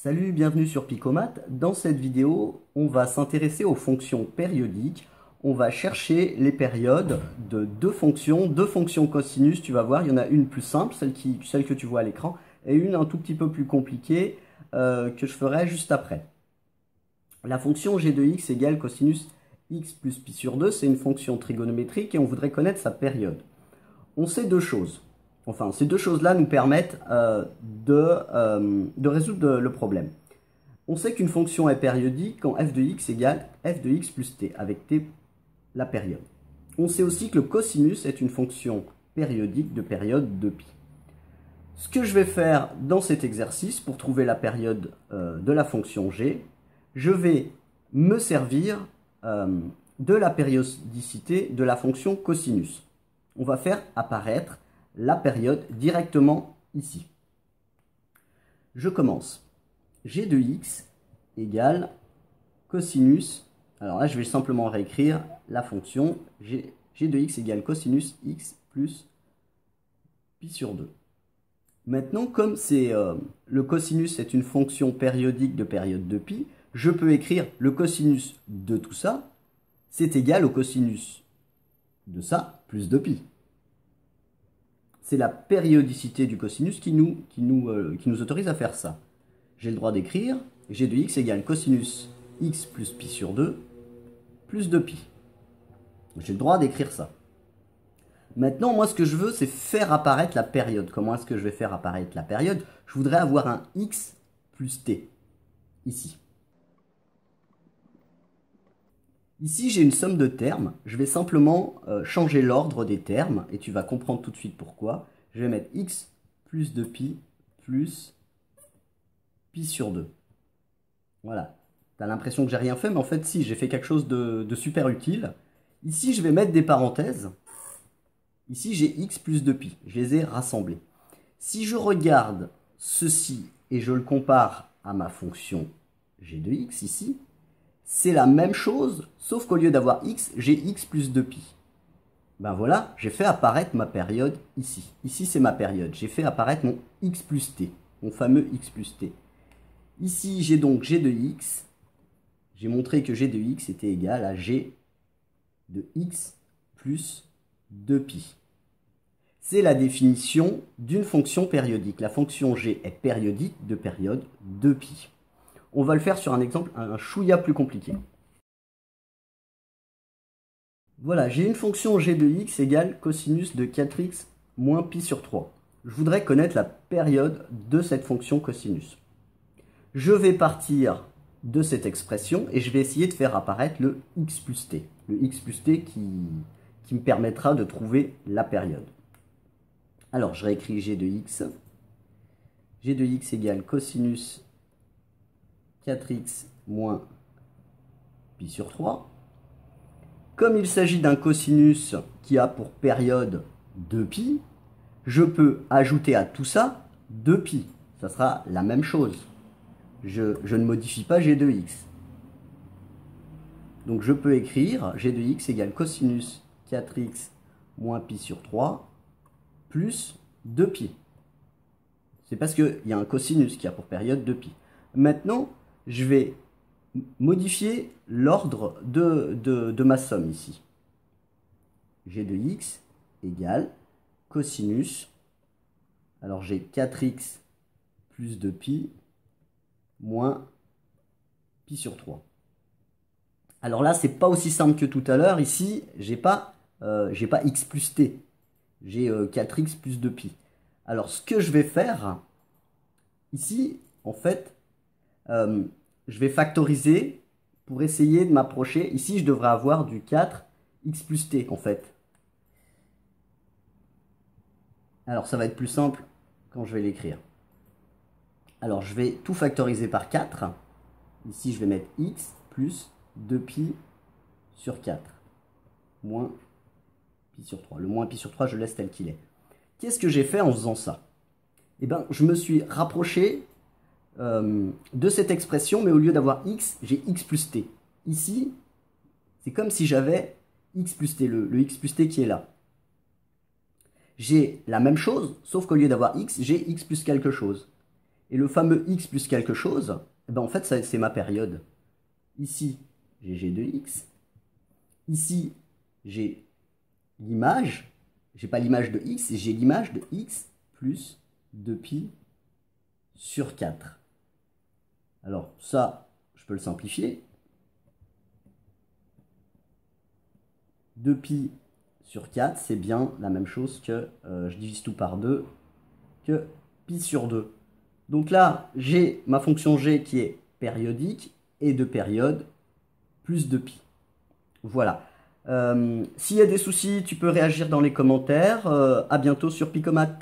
Salut, bienvenue sur Picomath. Dans cette vidéo, on va s'intéresser aux fonctions périodiques. On va chercher les périodes de deux fonctions cosinus. Tu vas voir, il y en a une plus simple, celle que tu vois à l'écran, et une un tout petit peu plus compliquée que je ferai juste après. La fonction g de x égale cosinus x plus pi sur 2, c'est une fonction trigonométrique et on voudrait connaître sa période. On sait deux choses. Enfin, ces deux choses-là nous permettent de résoudre le problème. On sait qu'une fonction est périodique quand f de x égale f de x plus t, avec t la période. On sait aussi que le cosinus est une fonction périodique de période de pi. Ce que je vais faire dans cet exercice pour trouver la période de la fonction g, je vais me servir de la périodicité de la fonction cosinus. On va faire apparaître la période directement ici. Je commence. G de x égale cosinus. Alors là, je vais simplement réécrire la fonction g de x égale cosinus x plus pi sur 2. Maintenant, comme le cosinus est une fonction périodique de période de pi, je peux écrire le cosinus de tout ça, c'est égal au cosinus de ça plus de pi. C'est la périodicité du cosinus qui nous autorise à faire ça. J'ai le droit d'écrire g de x égale cosinus x plus pi sur 2 plus 2pi. J'ai le droit d'écrire ça. Maintenant, moi, ce que je veux, c'est faire apparaître la période. Comment est-ce que je vais faire apparaître la période? Je voudrais avoir un x plus t, ici. Ici, j'ai une somme de termes. Je vais simplement changer l'ordre des termes, et tu vas comprendre tout de suite pourquoi. Je vais mettre x plus 2pi plus pi sur 2. Voilà. Tu as l'impression que j'ai rien fait, mais en fait, si, j'ai fait quelque chose de super utile. Ici, je vais mettre des parenthèses. Ici, j'ai x plus 2pi. Je les ai rassemblés. Si je regarde ceci et je le compare à ma fonction g de x ici, c'est la même chose, sauf qu'au lieu d'avoir x, j'ai x plus 2pi. Ben voilà, j'ai fait apparaître ma période ici. Ici, c'est ma période. J'ai fait apparaître mon x plus t, mon fameux x plus t. Ici, j'ai donc g de x. J'ai montré que g de x était égal à g de x plus 2pi. C'est la définition d'une fonction périodique. La fonction g est périodique de période 2pi. On va le faire sur un exemple un chouïa plus compliqué. Voilà, j'ai une fonction g de x égale cosinus de 4x moins pi sur 3. Je voudrais connaître la période de cette fonction cosinus. Je vais partir de cette expression et je vais essayer de faire apparaître le x plus t. Le x plus t qui me permettra de trouver la période. Alors, je réécris g de x. G de x égale cosinus 4x moins pi sur 3. Comme il s'agit d'un cosinus qui a pour période 2pi, je peux ajouter à tout ça 2pi. Ça sera la même chose. Je ne modifie pas g de x. Donc je peux écrire g de x égale cosinus 4x moins pi sur 3 plus 2pi. C'est parce qu'il y a un cosinus qui a pour période 2pi. Maintenant, je vais modifier l'ordre de ma somme ici. G de x égale cosinus. Alors j'ai 4x plus 2pi moins pi sur 3. Alors là, c'est pas aussi simple que tout à l'heure. Ici, j'ai pas x plus t. J'ai 4x plus 2pi. Alors, ce que je vais faire, ici, en fait, je vais factoriser pour essayer de m'approcher. Ici, je devrais avoir du 4x plus t, en fait. Alors, ça va être plus simple quand je vais l'écrire. Alors, je vais tout factoriser par 4. Ici, je vais mettre x plus 2pi sur 4 moins pi sur 3. Le moins pi sur 3, je laisse tel qu'il est. Qu'est-ce que j'ai fait en faisant ça? Eh bien, je me suis rapproché de cette expression, mais au lieu d'avoir x, j'ai x plus t. Ici, c'est comme si j'avais x plus t, le x plus t qui est là. J'ai la même chose, sauf qu'au lieu d'avoir x, j'ai x plus quelque chose. Et le fameux x plus quelque chose, eh ben en fait, c'est ma période. Ici, j'ai g de x. Ici, j'ai l'image. J'ai pas l'image de x, j'ai l'image de x plus 2pi sur 4. Alors ça, je peux le simplifier. 2pi sur 4, c'est bien la même chose que, je divise tout par 2, que pi sur 2. Donc là, j'ai ma fonction g qui est périodique et de période plus 2pi. Voilà. S'il y a des soucis, tu peux réagir dans les commentaires. À bientôt sur Picomat.